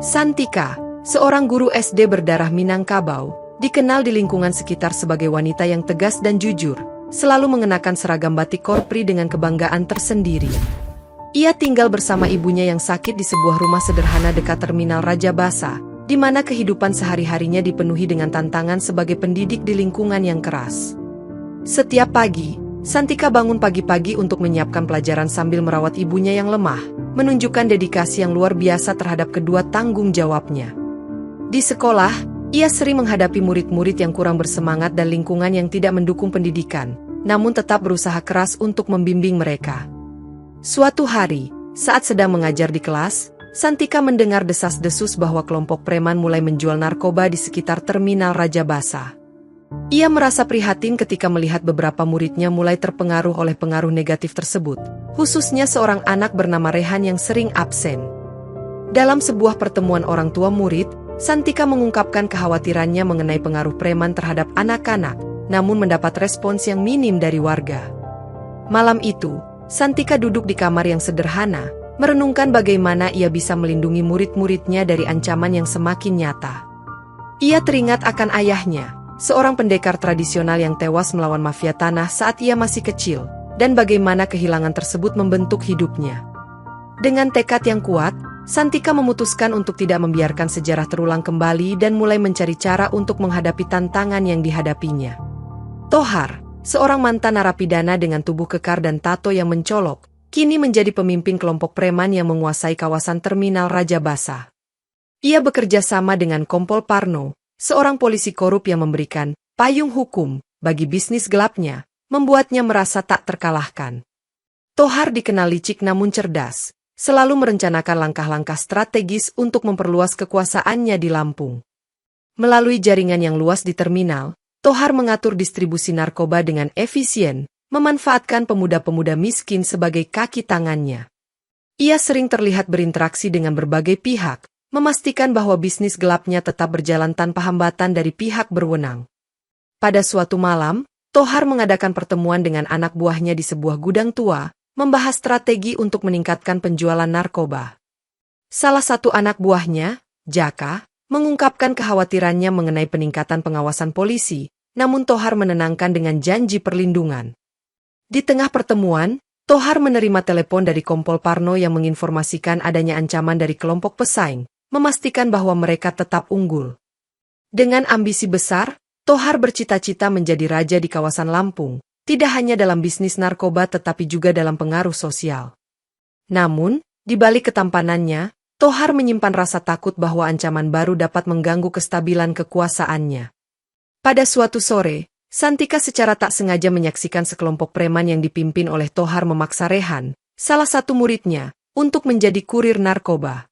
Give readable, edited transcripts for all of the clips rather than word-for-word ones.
Santika, seorang guru SD berdarah Minangkabau, dikenal di lingkungan sekitar sebagai wanita yang tegas dan jujur, selalu mengenakan seragam batik korpri dengan kebanggaan tersendiri. Ia tinggal bersama ibunya yang sakit di sebuah rumah sederhana dekat Terminal Raja Basa, di mana kehidupan sehari-harinya dipenuhi dengan tantangan sebagai pendidik di lingkungan yang keras. Setiap pagi, Santika bangun pagi-pagi untuk menyiapkan pelajaran sambil merawat ibunya yang lemah, menunjukkan dedikasi yang luar biasa terhadap kedua tanggung jawabnya. Di sekolah, ia sering menghadapi murid-murid yang kurang bersemangat dan lingkungan yang tidak mendukung pendidikan, namun tetap berusaha keras untuk membimbing mereka. Suatu hari, saat sedang mengajar di kelas, Santika mendengar desas-desus bahwa kelompok preman mulai menjual narkoba di sekitar Terminal Raja Basa. Ia merasa prihatin ketika melihat beberapa muridnya mulai terpengaruh oleh pengaruh negatif tersebut, khususnya seorang anak bernama Rehan yang sering absen. Dalam sebuah pertemuan orang tua murid, Santika mengungkapkan kekhawatirannya mengenai pengaruh preman terhadap anak-anak, namun mendapat respons yang minim dari warga. Malam itu, Santika duduk di kamar yang sederhana, merenungkan bagaimana ia bisa melindungi murid-muridnya dari ancaman yang semakin nyata. Ia teringat akan ayahnya, seorang pendekar tradisional yang tewas melawan mafia tanah saat ia masih kecil, dan bagaimana kehilangan tersebut membentuk hidupnya. Dengan tekad yang kuat, Santika memutuskan untuk tidak membiarkan sejarah terulang kembali dan mulai mencari cara untuk menghadapi tantangan yang dihadapinya. Tohar, seorang mantan narapidana dengan tubuh kekar dan tato yang mencolok, kini menjadi pemimpin kelompok preman yang menguasai kawasan Terminal Raja Basa. Ia bekerja sama dengan Kompol Parno, seorang polisi korup yang memberikan payung hukum bagi bisnis gelapnya, membuatnya merasa tak terkalahkan. Tohar dikenal licik namun cerdas, selalu merencanakan langkah-langkah strategis untuk memperluas kekuasaannya di Lampung. Melalui jaringan yang luas di terminal, Tohar mengatur distribusi narkoba dengan efisien, memanfaatkan pemuda-pemuda miskin sebagai kaki tangannya. Ia sering terlihat berinteraksi dengan berbagai pihak, memastikan bahwa bisnis gelapnya tetap berjalan tanpa hambatan dari pihak berwenang. Pada suatu malam, Tohar mengadakan pertemuan dengan anak buahnya di sebuah gudang tua, membahas strategi untuk meningkatkan penjualan narkoba. Salah satu anak buahnya, Jaka, mengungkapkan kekhawatirannya mengenai peningkatan pengawasan polisi, namun Tohar menenangkan dengan janji perlindungan. Di tengah pertemuan, Tohar menerima telepon dari Kompol Parno yang menginformasikan adanya ancaman dari kelompok pesaing, memastikan bahwa mereka tetap unggul. Dengan ambisi besar, Tohar bercita-cita menjadi raja di kawasan Lampung, tidak hanya dalam bisnis narkoba tetapi juga dalam pengaruh sosial. Namun, di balik ketampanannya, Tohar menyimpan rasa takut bahwa ancaman baru dapat mengganggu kestabilan kekuasaannya. Pada suatu sore, Santika secara tak sengaja menyaksikan sekelompok preman yang dipimpin oleh Tohar memaksa Rehan, salah satu muridnya, untuk menjadi kurir narkoba.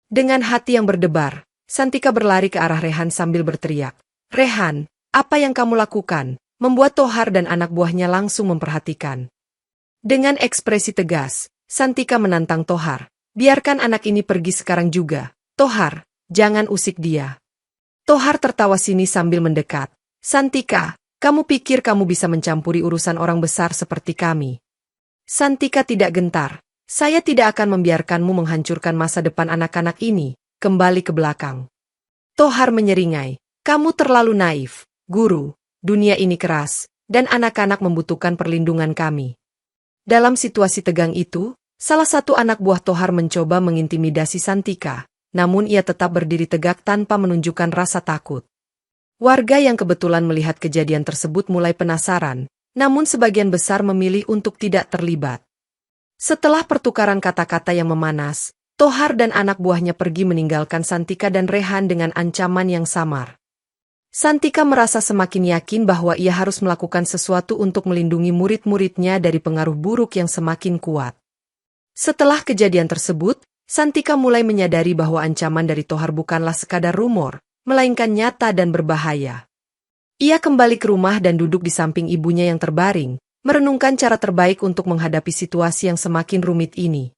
Dengan hati yang berdebar, Santika berlari ke arah Rehan sambil berteriak, "Rehan, apa yang kamu lakukan?" Membuat Tohar dan anak buahnya langsung memperhatikan. Dengan ekspresi tegas, Santika menantang Tohar, "Biarkan anak ini pergi sekarang juga. Tohar, jangan usik dia." Tohar tertawa sinis sambil mendekat, "Santika, kamu pikir kamu bisa mencampuri urusan orang besar seperti kami?" Santika tidak gentar. "Saya tidak akan membiarkanmu menghancurkan masa depan anak-anak ini, kembali ke belakang." Tohar menyeringai, "Kamu terlalu naif, guru, dunia ini keras, dan anak-anak membutuhkan perlindungan kami." Dalam situasi tegang itu, salah satu anak buah Tohar mencoba mengintimidasi Santika, namun ia tetap berdiri tegak tanpa menunjukkan rasa takut. Warga yang kebetulan melihat kejadian tersebut mulai penasaran, namun sebagian besar memilih untuk tidak terlibat. Setelah pertukaran kata-kata yang memanas, Tohar dan anak buahnya pergi meninggalkan Santika dan Rehan dengan ancaman yang samar. Santika merasa semakin yakin bahwa ia harus melakukan sesuatu untuk melindungi murid-muridnya dari pengaruh buruk yang semakin kuat. Setelah kejadian tersebut, Santika mulai menyadari bahwa ancaman dari Tohar bukanlah sekadar rumor, melainkan nyata dan berbahaya. Ia kembali ke rumah dan duduk di samping ibunya yang terbaring, merenungkan cara terbaik untuk menghadapi situasi yang semakin rumit ini.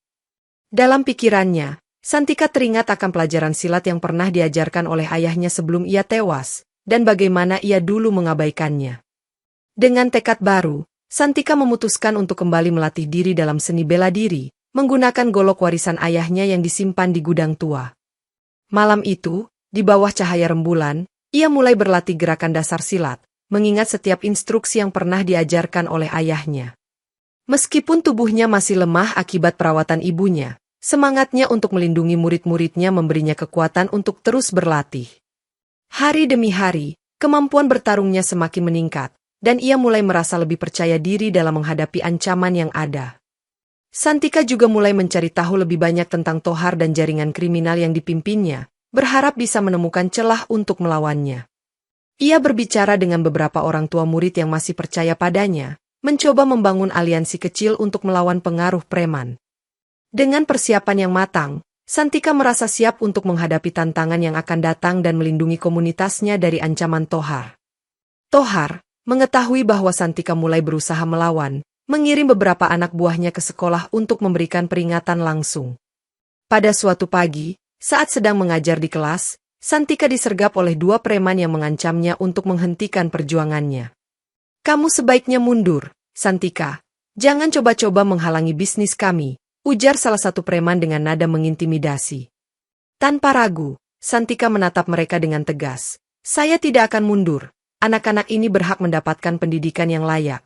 Dalam pikirannya, Santika teringat akan pelajaran silat yang pernah diajarkan oleh ayahnya sebelum ia tewas, dan bagaimana ia dulu mengabaikannya. Dengan tekad baru, Santika memutuskan untuk kembali melatih diri dalam seni bela diri, menggunakan golok warisan ayahnya yang disimpan di gudang tua. Malam itu, di bawah cahaya rembulan, ia mulai berlatih gerakan dasar silat, mengingat setiap instruksi yang pernah diajarkan oleh ayahnya. Meskipun tubuhnya masih lemah akibat perawatan ibunya, semangatnya untuk melindungi murid-muridnya memberinya kekuatan untuk terus berlatih. Hari demi hari, kemampuan bertarungnya semakin meningkat, dan ia mulai merasa lebih percaya diri dalam menghadapi ancaman yang ada. Santika juga mulai mencari tahu lebih banyak tentang Tohar dan jaringan kriminal yang dipimpinnya, berharap bisa menemukan celah untuk melawannya. Ia berbicara dengan beberapa orang tua murid yang masih percaya padanya, mencoba membangun aliansi kecil untuk melawan pengaruh preman. Dengan persiapan yang matang, Santika merasa siap untuk menghadapi tantangan yang akan datang dan melindungi komunitasnya dari ancaman Tohar. Tohar, mengetahui bahwa Santika mulai berusaha melawan, mengirim beberapa anak buahnya ke sekolah untuk memberikan peringatan langsung. Pada suatu pagi, saat sedang mengajar di kelas, Santika disergap oleh dua preman yang mengancamnya untuk menghentikan perjuangannya. "Kamu sebaiknya mundur, Santika. Jangan coba-coba menghalangi bisnis kami," ujar salah satu preman dengan nada mengintimidasi. Tanpa ragu, Santika menatap mereka dengan tegas. "Saya tidak akan mundur. Anak-anak ini berhak mendapatkan pendidikan yang layak."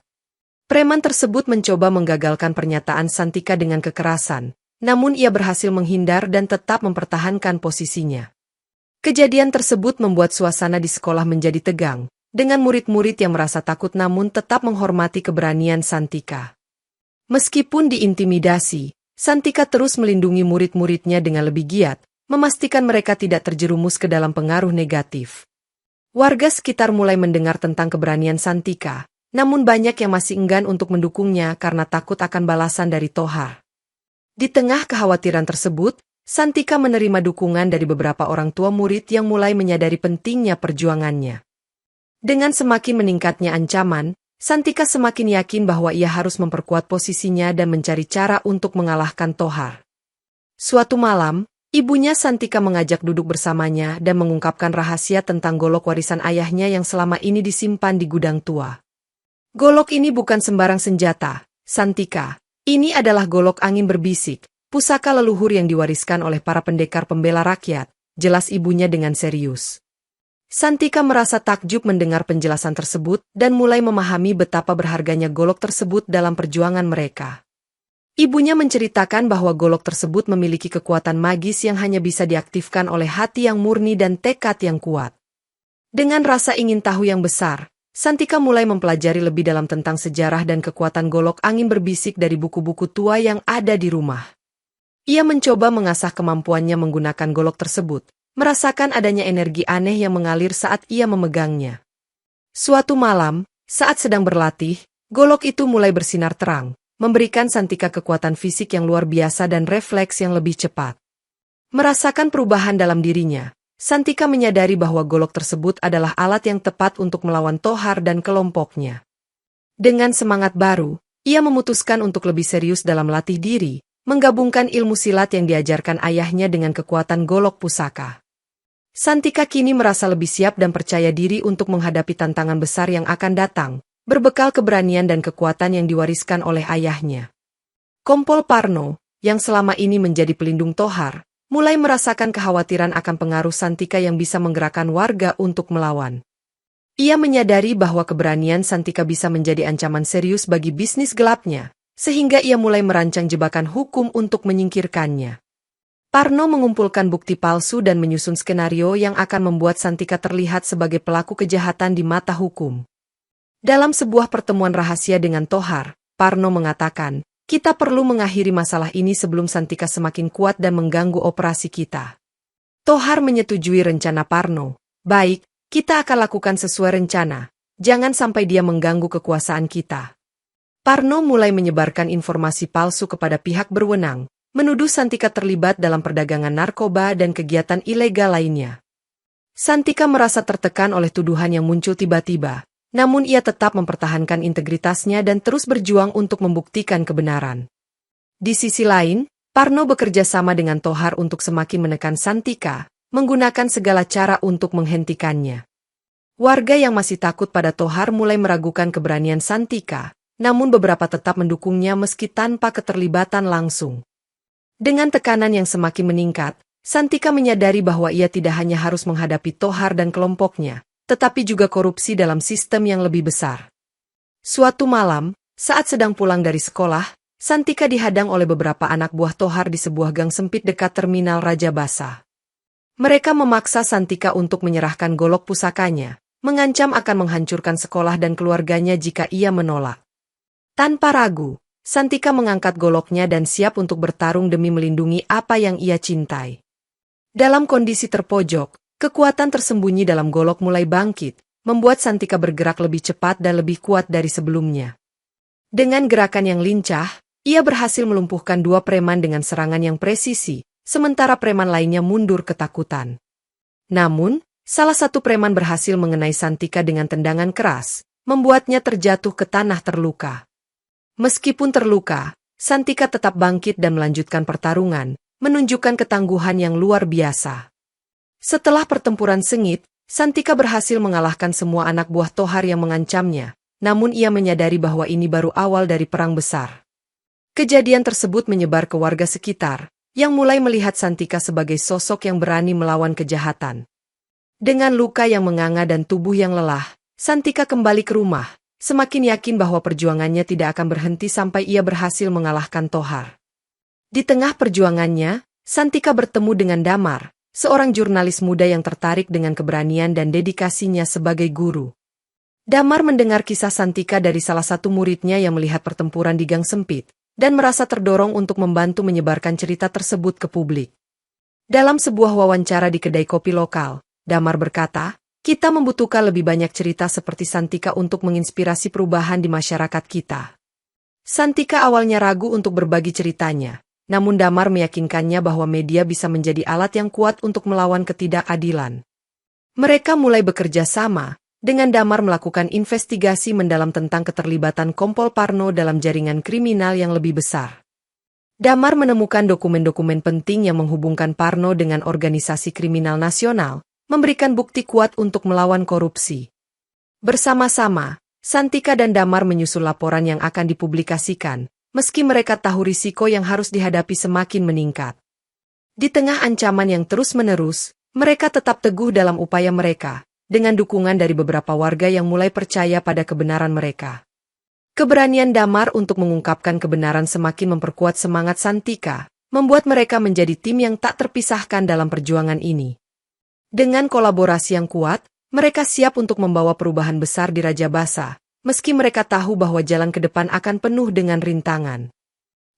Preman tersebut mencoba menggagalkan pernyataan Santika dengan kekerasan, namun ia berhasil menghindar dan tetap mempertahankan posisinya. Kejadian tersebut membuat suasana di sekolah menjadi tegang, dengan murid-murid yang merasa takut namun tetap menghormati keberanian Santika. Meskipun diintimidasi, Santika terus melindungi murid-muridnya dengan lebih giat, memastikan mereka tidak terjerumus ke dalam pengaruh negatif. Warga sekitar mulai mendengar tentang keberanian Santika, namun banyak yang masih enggan untuk mendukungnya karena takut akan balasan dari Tohar. Di tengah kekhawatiran tersebut, Santika menerima dukungan dari beberapa orang tua murid yang mulai menyadari pentingnya perjuangannya. Dengan semakin meningkatnya ancaman, Santika semakin yakin bahwa ia harus memperkuat posisinya dan mencari cara untuk mengalahkan Tohar. Suatu malam, ibunya Santika mengajak duduk bersamanya dan mengungkapkan rahasia tentang golok warisan ayahnya yang selama ini disimpan di gudang tua. "Golok ini bukan sembarang senjata, Santika. Ini adalah golok angin berbisik, pusaka leluhur yang diwariskan oleh para pendekar pembela rakyat," jelas ibunya dengan serius. Santika merasa takjub mendengar penjelasan tersebut dan mulai memahami betapa berharganya golok tersebut dalam perjuangan mereka. Ibunya menceritakan bahwa golok tersebut memiliki kekuatan magis yang hanya bisa diaktifkan oleh hati yang murni dan tekad yang kuat. Dengan rasa ingin tahu yang besar, Santika mulai mempelajari lebih dalam tentang sejarah dan kekuatan golok angin berbisik dari buku-buku tua yang ada di rumah. Ia mencoba mengasah kemampuannya menggunakan golok tersebut, merasakan adanya energi aneh yang mengalir saat ia memegangnya. Suatu malam, saat sedang berlatih, golok itu mulai bersinar terang, memberikan Santika kekuatan fisik yang luar biasa dan refleks yang lebih cepat. Merasakan perubahan dalam dirinya, Santika menyadari bahwa golok tersebut adalah alat yang tepat untuk melawan Tohar dan kelompoknya. Dengan semangat baru, ia memutuskan untuk lebih serius dalam latih diri, menggabungkan ilmu silat yang diajarkan ayahnya dengan kekuatan golok pusaka. Santika kini merasa lebih siap dan percaya diri untuk menghadapi tantangan besar yang akan datang, berbekal keberanian dan kekuatan yang diwariskan oleh ayahnya. Kompol Parno, yang selama ini menjadi pelindung Tohar, mulai merasakan kekhawatiran akan pengaruh Santika yang bisa menggerakkan warga untuk melawan. Ia menyadari bahwa keberanian Santika bisa menjadi ancaman serius bagi bisnis gelapnya, sehingga ia mulai merancang jebakan hukum untuk menyingkirkannya. Parno mengumpulkan bukti palsu dan menyusun skenario yang akan membuat Santika terlihat sebagai pelaku kejahatan di mata hukum. Dalam sebuah pertemuan rahasia dengan Tohar, Parno mengatakan, "Kita perlu mengakhiri masalah ini sebelum Santika semakin kuat dan mengganggu operasi kita." Tohar menyetujui rencana Parno. "Baik, kita akan lakukan sesuai rencana. Jangan sampai dia mengganggu kekuasaan kita." Parno mulai menyebarkan informasi palsu kepada pihak berwenang, menuduh Santika terlibat dalam perdagangan narkoba dan kegiatan ilegal lainnya. Santika merasa tertekan oleh tuduhan yang muncul tiba-tiba, namun ia tetap mempertahankan integritasnya dan terus berjuang untuk membuktikan kebenaran. Di sisi lain, Parno bekerja sama dengan Tohar untuk semakin menekan Santika, menggunakan segala cara untuk menghentikannya. Warga yang masih takut pada Tohar mulai meragukan keberanian Santika, namun beberapa tetap mendukungnya meski tanpa keterlibatan langsung. Dengan tekanan yang semakin meningkat, Santika menyadari bahwa ia tidak hanya harus menghadapi Tohar dan kelompoknya, tetapi juga korupsi dalam sistem yang lebih besar. Suatu malam, saat sedang pulang dari sekolah, Santika dihadang oleh beberapa anak buah Tohar di sebuah gang sempit dekat terminal Raja Basa. Mereka memaksa Santika untuk menyerahkan golok pusakanya, mengancam akan menghancurkan sekolah dan keluarganya jika ia menolak. Tanpa ragu, Santika mengangkat goloknya dan siap untuk bertarung demi melindungi apa yang ia cintai. Dalam kondisi terpojok, kekuatan tersembunyi dalam golok mulai bangkit, membuat Santika bergerak lebih cepat dan lebih kuat dari sebelumnya. Dengan gerakan yang lincah, ia berhasil melumpuhkan 2 preman dengan serangan yang presisi, sementara preman lainnya mundur ketakutan. Namun, salah satu preman berhasil mengenai Santika dengan tendangan keras, membuatnya terjatuh ke tanah terluka. Meskipun terluka, Santika tetap bangkit dan melanjutkan pertarungan, menunjukkan ketangguhan yang luar biasa. Setelah pertempuran sengit, Santika berhasil mengalahkan semua anak buah Tohar yang mengancamnya, namun ia menyadari bahwa ini baru awal dari perang besar. Kejadian tersebut menyebar ke warga sekitar, yang mulai melihat Santika sebagai sosok yang berani melawan kejahatan. Dengan luka yang menganga dan tubuh yang lelah, Santika kembali ke rumah, semakin yakin bahwa perjuangannya tidak akan berhenti sampai ia berhasil mengalahkan Tohar. Di tengah perjuangannya, Santika bertemu dengan Damar, seorang jurnalis muda yang tertarik dengan keberanian dan dedikasinya sebagai guru. Damar mendengar kisah Santika dari salah satu muridnya yang melihat pertempuran di gang sempit, dan merasa terdorong untuk membantu menyebarkan cerita tersebut ke publik. Dalam sebuah wawancara di kedai kopi lokal, Damar berkata, "Kita membutuhkan lebih banyak cerita seperti Santika untuk menginspirasi perubahan di masyarakat kita." Santika awalnya ragu untuk berbagi ceritanya. Namun Damar meyakinkannya bahwa media bisa menjadi alat yang kuat untuk melawan ketidakadilan. Mereka mulai bekerja sama, dengan Damar melakukan investigasi mendalam tentang keterlibatan Kompol Parno dalam jaringan kriminal yang lebih besar. Damar menemukan dokumen-dokumen penting yang menghubungkan Parno dengan organisasi kriminal nasional, memberikan bukti kuat untuk melawan korupsi. Bersama-sama, Santika dan Damar menyusun laporan yang akan dipublikasikan, meski mereka tahu risiko yang harus dihadapi semakin meningkat. Di tengah ancaman yang terus-menerus, mereka tetap teguh dalam upaya mereka, dengan dukungan dari beberapa warga yang mulai percaya pada kebenaran mereka. Keberanian Damar untuk mengungkapkan kebenaran semakin memperkuat semangat Santika, membuat mereka menjadi tim yang tak terpisahkan dalam perjuangan ini. Dengan kolaborasi yang kuat, mereka siap untuk membawa perubahan besar di Raja Basa, meski mereka tahu bahwa jalan ke depan akan penuh dengan rintangan.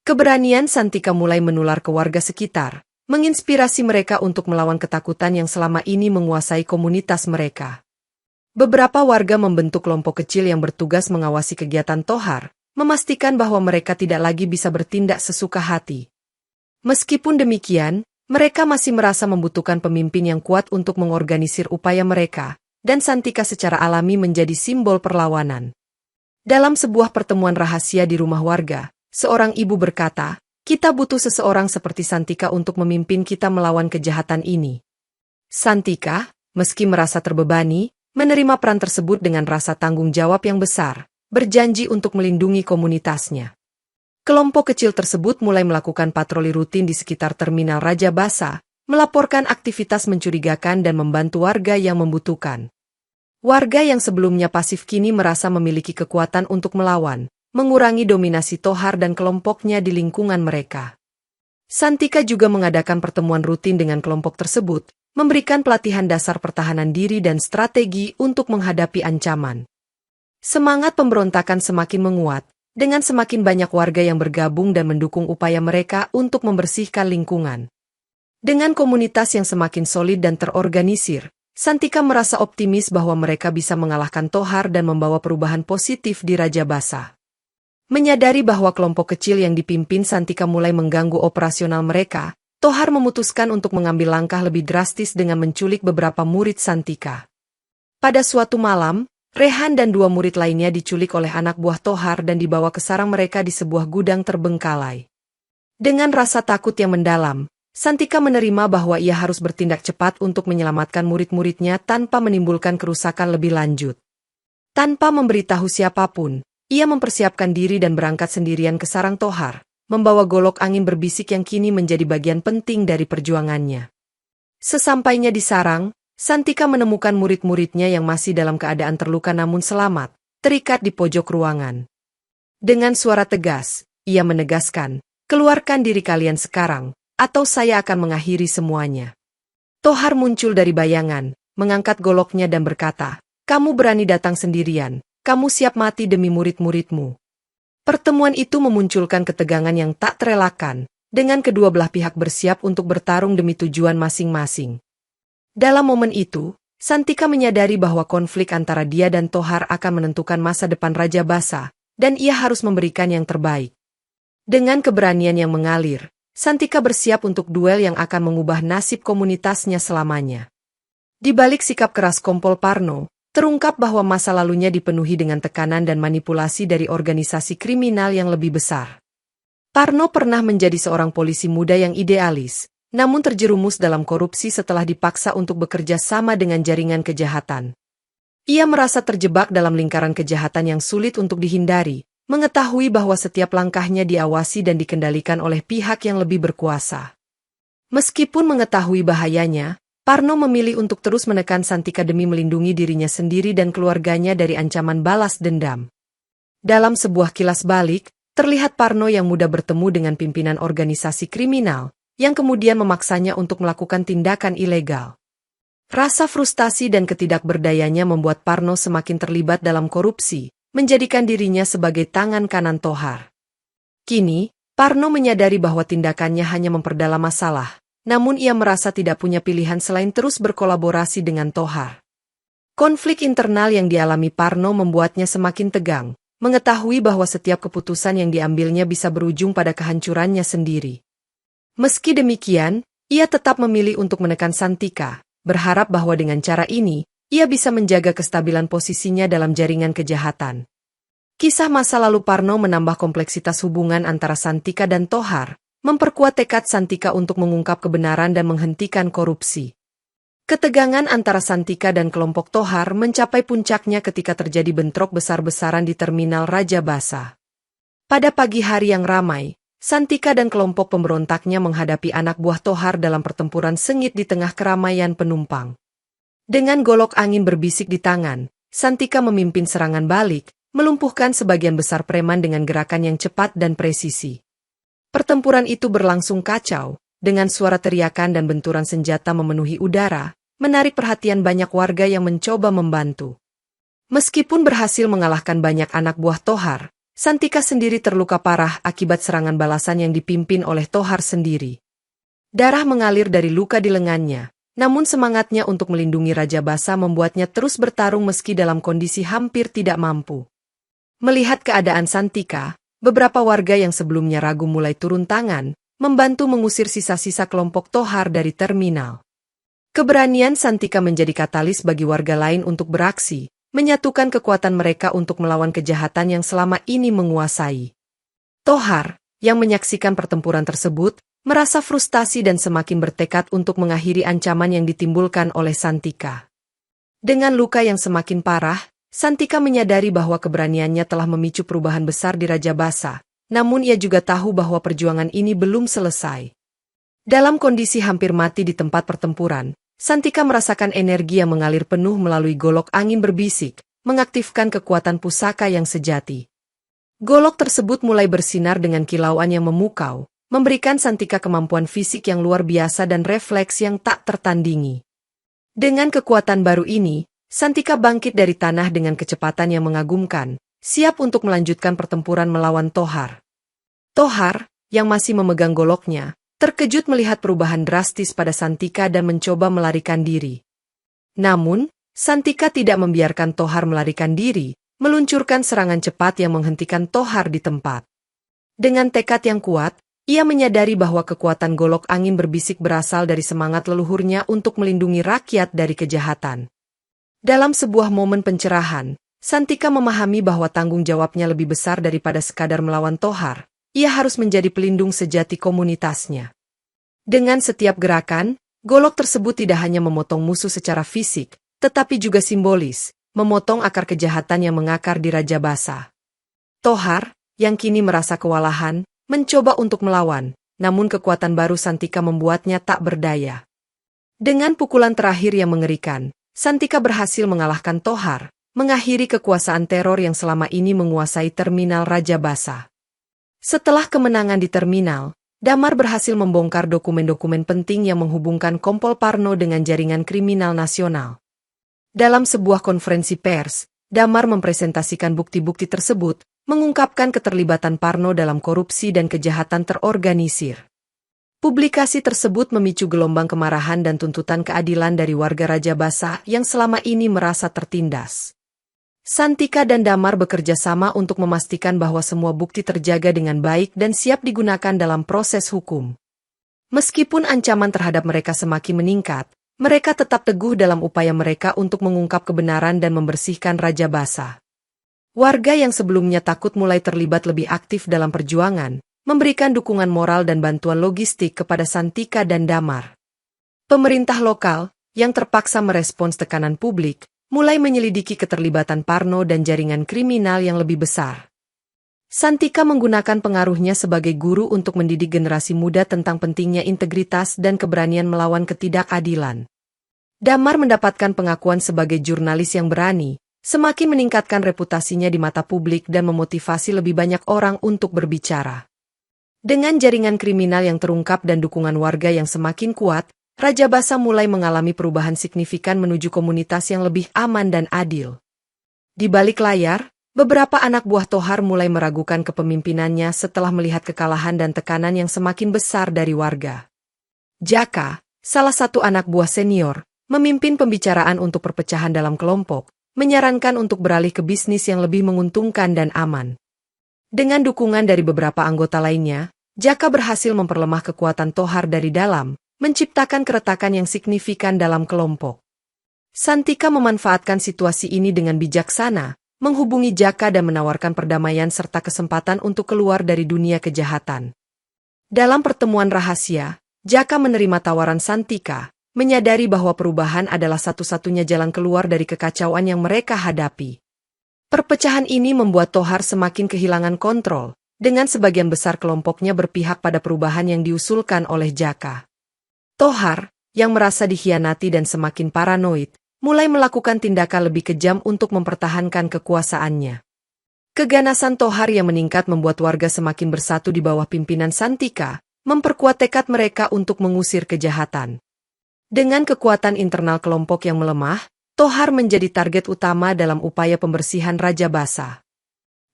Keberanian Santika mulai menular ke warga sekitar, menginspirasi mereka untuk melawan ketakutan yang selama ini menguasai komunitas mereka. Beberapa warga membentuk kelompok kecil yang bertugas mengawasi kegiatan Tohar, memastikan bahwa mereka tidak lagi bisa bertindak sesuka hati. Meskipun demikian, mereka masih merasa membutuhkan pemimpin yang kuat untuk mengorganisir upaya mereka, dan Santika secara alami menjadi simbol perlawanan. Dalam sebuah pertemuan rahasia di rumah warga, seorang ibu berkata, "Kita butuh seseorang seperti Santika untuk memimpin kita melawan kejahatan ini." Santika, meski merasa terbebani, menerima peran tersebut dengan rasa tanggung jawab yang besar, berjanji untuk melindungi komunitasnya. Kelompok kecil tersebut mulai melakukan patroli rutin di sekitar terminal Raja Basa, melaporkan aktivitas mencurigakan dan membantu warga yang membutuhkan. Warga yang sebelumnya pasif kini merasa memiliki kekuatan untuk melawan, mengurangi dominasi Tohar dan kelompoknya di lingkungan mereka. Santika juga mengadakan pertemuan rutin dengan kelompok tersebut, memberikan pelatihan dasar pertahanan diri dan strategi untuk menghadapi ancaman. Semangat pemberontakan semakin menguat, dengan semakin banyak warga yang bergabung dan mendukung upaya mereka untuk membersihkan lingkungan. Dengan komunitas yang semakin solid dan terorganisir, Santika merasa optimis bahwa mereka bisa mengalahkan Tohar dan membawa perubahan positif di Raja Basa. Menyadari bahwa kelompok kecil yang dipimpin Santika mulai mengganggu operasional mereka, Tohar memutuskan untuk mengambil langkah lebih drastis dengan menculik beberapa murid Santika. Pada suatu malam, Rehan dan 2 murid lainnya diculik oleh anak buah Tohar dan dibawa ke sarang mereka di sebuah gudang terbengkalai. Dengan rasa takut yang mendalam, Santika menerima bahwa ia harus bertindak cepat untuk menyelamatkan murid-muridnya tanpa menimbulkan kerusakan lebih lanjut. Tanpa memberitahu siapapun, ia mempersiapkan diri dan berangkat sendirian ke sarang Tohar, membawa golok angin berbisik yang kini menjadi bagian penting dari perjuangannya. Sesampainya di sarang, Santika menemukan murid-muridnya yang masih dalam keadaan terluka namun selamat, terikat di pojok ruangan. Dengan suara tegas, ia menegaskan, "Keluarkan diri kalian sekarang, atau saya akan mengakhiri semuanya." Tohar muncul dari bayangan, mengangkat goloknya dan berkata, "Kamu berani datang sendirian, kamu siap mati demi murid-muridmu." Pertemuan itu memunculkan ketegangan yang tak terelakkan, dengan kedua belah pihak bersiap untuk bertarung demi tujuan masing-masing. Dalam momen itu, Santika menyadari bahwa konflik antara dia dan Tohar akan menentukan masa depan Raja Basa, dan ia harus memberikan yang terbaik. Dengan keberanian yang mengalir, Santika bersiap untuk duel yang akan mengubah nasib komunitasnya selamanya. Di balik sikap keras Kompol Parno, terungkap bahwa masa lalunya dipenuhi dengan tekanan dan manipulasi dari organisasi kriminal yang lebih besar. Parno pernah menjadi seorang polisi muda yang idealis, namun terjerumus dalam korupsi setelah dipaksa untuk bekerja sama dengan jaringan kejahatan. Ia merasa terjebak dalam lingkaran kejahatan yang sulit untuk dihindari, mengetahui bahwa setiap langkahnya diawasi dan dikendalikan oleh pihak yang lebih berkuasa. Meskipun mengetahui bahayanya, Parno memilih untuk terus menekan Santika demi melindungi dirinya sendiri dan keluarganya dari ancaman balas dendam. Dalam sebuah kilas balik, terlihat Parno yang mudah bertemu dengan pimpinan organisasi kriminal, yang kemudian memaksanya untuk melakukan tindakan ilegal. Rasa frustasi dan ketidakberdayanya membuat Parno semakin terlibat dalam korupsi, menjadikan dirinya sebagai tangan kanan Tohar. Kini, Parno menyadari bahwa tindakannya hanya memperdalam masalah, namun ia merasa tidak punya pilihan selain terus berkolaborasi dengan Tohar. Konflik internal yang dialami Parno membuatnya semakin tegang, mengetahui bahwa setiap keputusan yang diambilnya bisa berujung pada kehancurannya sendiri. Meski demikian, ia tetap memilih untuk menekan Santika, berharap bahwa dengan cara ini, ia bisa menjaga kestabilan posisinya dalam jaringan kejahatan. Kisah masa lalu Parno menambah kompleksitas hubungan antara Santika dan Tohar, memperkuat tekad Santika untuk mengungkap kebenaran dan menghentikan korupsi. Ketegangan antara Santika dan kelompok Tohar mencapai puncaknya ketika terjadi bentrok besar-besaran di terminal Raja Basa. Pada pagi hari yang ramai, Santika dan kelompok pemberontaknya menghadapi anak buah Tohar dalam pertempuran sengit di tengah keramaian penumpang. Dengan golok angin berbisik di tangan, Santika memimpin serangan balik, melumpuhkan sebagian besar preman dengan gerakan yang cepat dan presisi. Pertempuran itu berlangsung kacau, dengan suara teriakan dan benturan senjata memenuhi udara, menarik perhatian banyak warga yang mencoba membantu. Meskipun berhasil mengalahkan banyak anak buah Tohar, Santika sendiri terluka parah akibat serangan balasan yang dipimpin oleh Tohar sendiri. Darah mengalir dari luka di lengannya, namun semangatnya untuk melindungi Raja Basa membuatnya terus bertarung meski dalam kondisi hampir tidak mampu. Melihat keadaan Santika, beberapa warga yang sebelumnya ragu mulai turun tangan, membantu mengusir sisa-sisa kelompok Tohar dari terminal. Keberanian Santika menjadi katalis bagi warga lain untuk beraksi, menyatukan kekuatan mereka untuk melawan kejahatan yang selama ini menguasai. Tohar, yang menyaksikan pertempuran tersebut, merasa frustasi dan semakin bertekad untuk mengakhiri ancaman yang ditimbulkan oleh Santika. Dengan luka yang semakin parah, Santika menyadari bahwa keberaniannya telah memicu perubahan besar di Raja Basa, namun ia juga tahu bahwa perjuangan ini belum selesai. Dalam kondisi hampir mati di tempat pertempuran, Santika merasakan energi yang mengalir penuh melalui golok angin berbisik, mengaktifkan kekuatan pusaka yang sejati. Golok tersebut mulai bersinar dengan kilauan yang memukau, memberikan Santika kemampuan fisik yang luar biasa dan refleks yang tak tertandingi. Dengan kekuatan baru ini, Santika bangkit dari tanah dengan kecepatan yang mengagumkan, siap untuk melanjutkan pertempuran melawan Tohar. Tohar, yang masih memegang goloknya, terkejut melihat perubahan drastis pada Santika dan mencoba melarikan diri. Namun, Santika tidak membiarkan Tohar melarikan diri, meluncurkan serangan cepat yang menghentikan Tohar di tempat. Dengan tekad yang kuat, ia menyadari bahwa kekuatan golok angin berbisik berasal dari semangat leluhurnya untuk melindungi rakyat dari kejahatan. Dalam sebuah momen pencerahan, Santika memahami bahwa tanggung jawabnya lebih besar daripada sekadar melawan Tohar. Ia harus menjadi pelindung sejati komunitasnya. Dengan setiap gerakan, golok tersebut tidak hanya memotong musuh secara fisik, tetapi juga simbolis, memotong akar kejahatan yang mengakar di Raja Basa. Tohar, yang kini merasa kewalahan, mencoba untuk melawan, namun kekuatan baru Santika membuatnya tak berdaya. Dengan pukulan terakhir yang mengerikan, Santika berhasil mengalahkan Tohar, mengakhiri kekuasaan teror yang selama ini menguasai terminal Raja Basa. Setelah kemenangan di terminal, Damar berhasil membongkar dokumen-dokumen penting yang menghubungkan Kompol Parno dengan jaringan kriminal nasional. Dalam sebuah konferensi pers, Damar mempresentasikan bukti-bukti tersebut, mengungkapkan keterlibatan Parno dalam korupsi dan kejahatan terorganisir. Publikasi tersebut memicu gelombang kemarahan dan tuntutan keadilan dari warga Raja Basa yang selama ini merasa tertindas. Santika dan Damar bekerja sama untuk memastikan bahwa semua bukti terjaga dengan baik dan siap digunakan dalam proses hukum. Meskipun ancaman terhadap mereka semakin meningkat, mereka tetap teguh dalam upaya mereka untuk mengungkap kebenaran dan membersihkan Raja Basa. Warga yang sebelumnya takut mulai terlibat lebih aktif dalam perjuangan, memberikan dukungan moral dan bantuan logistik kepada Santika dan Damar. Pemerintah lokal, yang terpaksa merespons tekanan publik, mulai menyelidiki keterlibatan Parno dan jaringan kriminal yang lebih besar. Santika menggunakan pengaruhnya sebagai guru untuk mendidik generasi muda tentang pentingnya integritas dan keberanian melawan ketidakadilan. Damar mendapatkan pengakuan sebagai jurnalis yang berani, semakin meningkatkan reputasinya di mata publik dan memotivasi lebih banyak orang untuk berbicara. Dengan jaringan kriminal yang terungkap dan dukungan warga yang semakin kuat, Raja Basa mulai mengalami perubahan signifikan menuju komunitas yang lebih aman dan adil. Di balik layar, beberapa anak buah Tohar mulai meragukan kepemimpinannya setelah melihat kekalahan dan tekanan yang semakin besar dari warga. Jaka, salah satu anak buah senior, memimpin pembicaraan untuk perpecahan dalam kelompok, menyarankan untuk beralih ke bisnis yang lebih menguntungkan dan aman. Dengan dukungan dari beberapa anggota lainnya, Jaka berhasil memperlemah kekuatan Tohar dari dalam, menciptakan keretakan yang signifikan dalam kelompok. Santika memanfaatkan situasi ini dengan bijaksana, menghubungi Jaka dan menawarkan perdamaian serta kesempatan untuk keluar dari dunia kejahatan. Dalam pertemuan rahasia, Jaka menerima tawaran Santika, menyadari bahwa perubahan adalah satu-satunya jalan keluar dari kekacauan yang mereka hadapi. Perpecahan ini membuat Tohar semakin kehilangan kontrol, dengan sebagian besar kelompoknya berpihak pada perubahan yang diusulkan oleh Jaka. Tohar, yang merasa dikhianati dan semakin paranoid, mulai melakukan tindakan lebih kejam untuk mempertahankan kekuasaannya. Keganasan Tohar yang meningkat membuat warga semakin bersatu di bawah pimpinan Santika, memperkuat tekad mereka untuk mengusir kejahatan. Dengan kekuatan internal kelompok yang melemah, Tohar menjadi target utama dalam upaya pembersihan Raja Basa.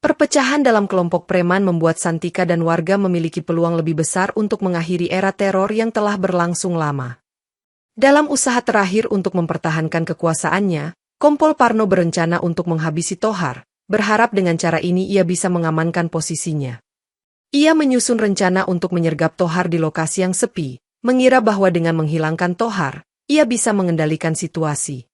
Perpecahan dalam kelompok preman membuat Santika dan warga memiliki peluang lebih besar untuk mengakhiri era teror yang telah berlangsung lama. Dalam usaha terakhir untuk mempertahankan kekuasaannya, Kompol Parno berencana untuk menghabisi Tohar, berharap dengan cara ini ia bisa mengamankan posisinya. Ia menyusun rencana untuk menyergap Tohar di lokasi yang sepi, mengira bahwa dengan menghilangkan Tohar, ia bisa mengendalikan situasi.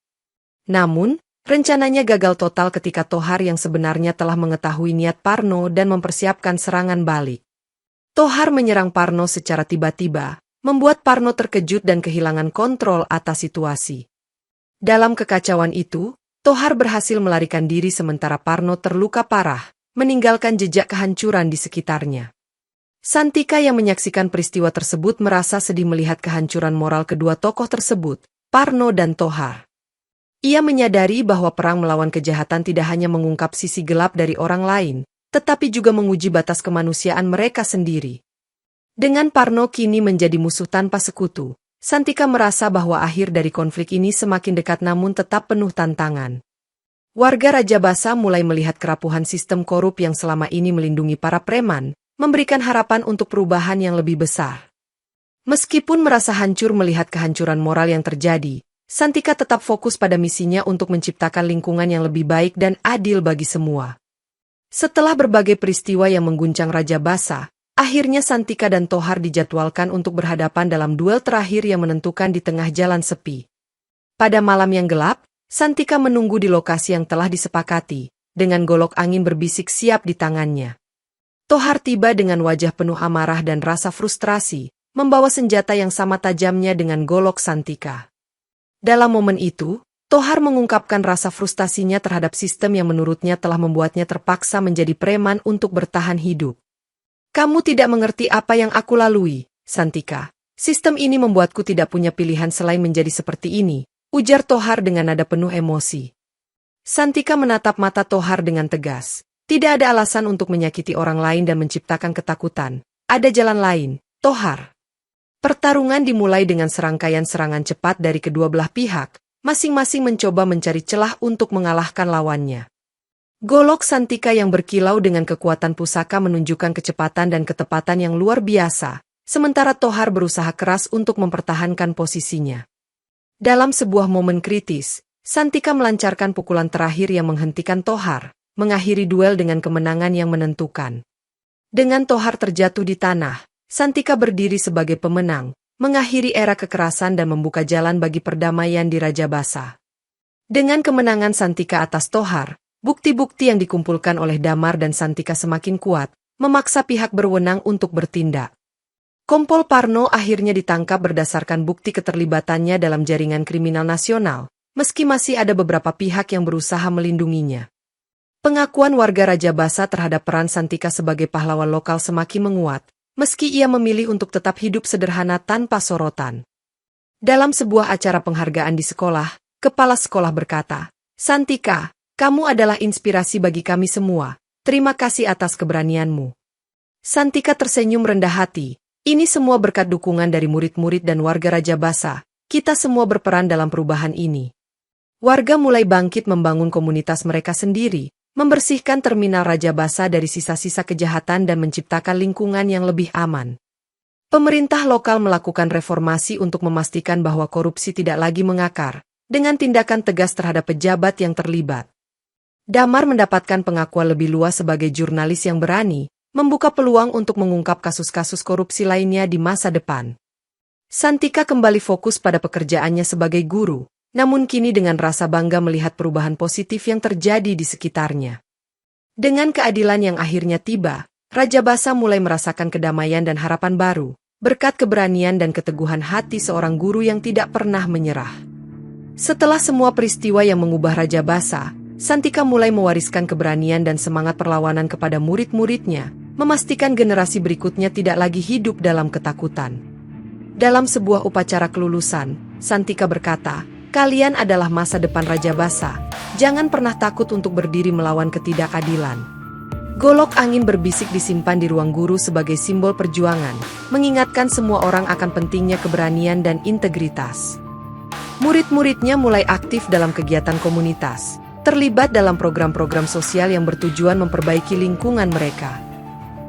Namun, rencananya gagal total ketika Tohar yang sebenarnya telah mengetahui niat Parno dan mempersiapkan serangan balik. Tohar menyerang Parno secara tiba-tiba, membuat Parno terkejut dan kehilangan kontrol atas situasi. Dalam kekacauan itu, Tohar berhasil melarikan diri sementara Parno terluka parah, meninggalkan jejak kehancuran di sekitarnya. Santika yang menyaksikan peristiwa tersebut merasa sedih melihat kehancuran moral kedua tokoh tersebut, Parno dan Tohar. Ia menyadari bahwa perang melawan kejahatan tidak hanya mengungkap sisi gelap dari orang lain, tetapi juga menguji batas kemanusiaan mereka sendiri. Dengan Parno kini menjadi musuh tanpa sekutu, Santika merasa bahwa akhir dari konflik ini semakin dekat namun tetap penuh tantangan. Warga Raja Basa mulai melihat kerapuhan sistem korup yang selama ini melindungi para preman, memberikan harapan untuk perubahan yang lebih besar. Meskipun merasa hancur melihat kehancuran moral yang terjadi, Santika tetap fokus pada misinya untuk menciptakan lingkungan yang lebih baik dan adil bagi semua. Setelah berbagai peristiwa yang mengguncang Raja Basa, akhirnya Santika dan Tohar dijadwalkan untuk berhadapan dalam duel terakhir yang menentukan di tengah jalan sepi. Pada malam yang gelap, Santika menunggu di lokasi yang telah disepakati, dengan golok angin berbisik siap di tangannya. Tohar tiba dengan wajah penuh amarah dan rasa frustrasi, membawa senjata yang sama tajamnya dengan golok Santika. Dalam momen itu, Tohar mengungkapkan rasa frustasinya terhadap sistem yang menurutnya telah membuatnya terpaksa menjadi preman untuk bertahan hidup. "Kamu tidak mengerti apa yang aku lalui, Santika," Sistem ini membuatku tidak punya pilihan selain menjadi seperti ini, ujar Tohar dengan nada penuh emosi. Santika menatap mata Tohar dengan tegas. Tidak ada alasan untuk menyakiti orang lain dan menciptakan ketakutan. Ada jalan lain, Tohar. Pertarungan dimulai dengan serangkaian serangan cepat dari kedua belah pihak, masing-masing mencoba mencari celah untuk mengalahkan lawannya. Golok Santika yang berkilau dengan kekuatan pusaka menunjukkan kecepatan dan ketepatan yang luar biasa, sementara Tohar berusaha keras untuk mempertahankan posisinya. Dalam sebuah momen kritis, Santika melancarkan pukulan terakhir yang menghentikan Tohar, mengakhiri duel dengan kemenangan yang menentukan. Dengan Tohar terjatuh di tanah, Santika berdiri sebagai pemenang, mengakhiri era kekerasan dan membuka jalan bagi perdamaian di Rajabasa. Dengan kemenangan Santika atas Tohar, bukti-bukti yang dikumpulkan oleh Damar dan Santika semakin kuat, memaksa pihak berwenang untuk bertindak. Kompol Parno akhirnya ditangkap berdasarkan bukti keterlibatannya dalam jaringan kriminal nasional, meski masih ada beberapa pihak yang berusaha melindunginya. Pengakuan warga Rajabasa terhadap peran Santika sebagai pahlawan lokal semakin menguat, meski ia memilih untuk tetap hidup sederhana tanpa sorotan. Dalam sebuah acara penghargaan di sekolah, kepala sekolah berkata, "Santika, kamu adalah inspirasi bagi kami semua. Terima kasih atas keberanianmu." Santika tersenyum rendah hati. Ini semua berkat dukungan dari murid-murid dan warga Rajabasa. Kita semua berperan dalam perubahan ini. Warga mulai bangkit membangun komunitas mereka sendiri, membersihkan terminal Rajabasa dari sisa-sisa kejahatan dan menciptakan lingkungan yang lebih aman. Pemerintah lokal melakukan reformasi untuk memastikan bahwa korupsi tidak lagi mengakar, dengan tindakan tegas terhadap pejabat yang terlibat. Damar mendapatkan pengakuan lebih luas sebagai jurnalis yang berani, membuka peluang untuk mengungkap kasus-kasus korupsi lainnya di masa depan. Santika kembali fokus pada pekerjaannya sebagai guru, namun kini dengan rasa bangga melihat perubahan positif yang terjadi di sekitarnya. Dengan keadilan yang akhirnya tiba, Rajabasa mulai merasakan kedamaian dan harapan baru, berkat keberanian dan keteguhan hati seorang guru yang tidak pernah menyerah. Setelah semua peristiwa yang mengubah Rajabasa, Santika mulai mewariskan keberanian dan semangat perlawanan kepada murid-muridnya, memastikan generasi berikutnya tidak lagi hidup dalam ketakutan. Dalam sebuah upacara kelulusan, Santika berkata, "Kalian adalah masa depan Rajabasa. Jangan pernah takut untuk berdiri melawan ketidakadilan." Golok angin berbisik disimpan di ruang guru sebagai simbol perjuangan, mengingatkan semua orang akan pentingnya keberanian dan integritas. Murid-muridnya mulai aktif dalam kegiatan komunitas, terlibat dalam program-program sosial yang bertujuan memperbaiki lingkungan mereka.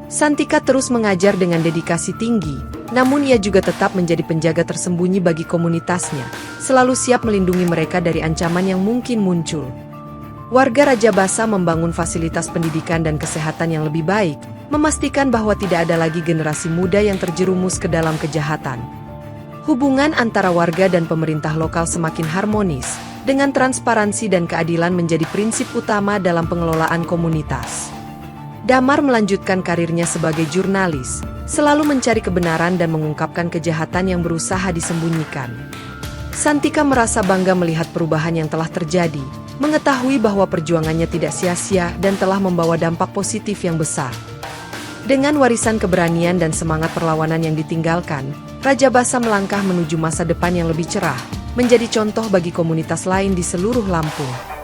Santika terus mengajar dengan dedikasi tinggi, namun ia juga tetap menjadi penjaga tersembunyi bagi komunitasnya, selalu siap melindungi mereka dari ancaman yang mungkin muncul. Warga Rajabasa membangun fasilitas pendidikan dan kesehatan yang lebih baik, memastikan bahwa tidak ada lagi generasi muda yang terjerumus ke dalam kejahatan. Hubungan antara warga dan pemerintah lokal semakin harmonis, dengan transparansi dan keadilan menjadi prinsip utama dalam pengelolaan komunitas. Damar melanjutkan karirnya sebagai jurnalis, selalu mencari kebenaran dan mengungkapkan kejahatan yang berusaha disembunyikan. Santika merasa bangga melihat perubahan yang telah terjadi, mengetahui bahwa perjuangannya tidak sia-sia dan telah membawa dampak positif yang besar. Dengan warisan keberanian dan semangat perlawanan yang ditinggalkan, Rajabasa melangkah menuju masa depan yang lebih cerah, menjadi contoh bagi komunitas lain di seluruh Lampung.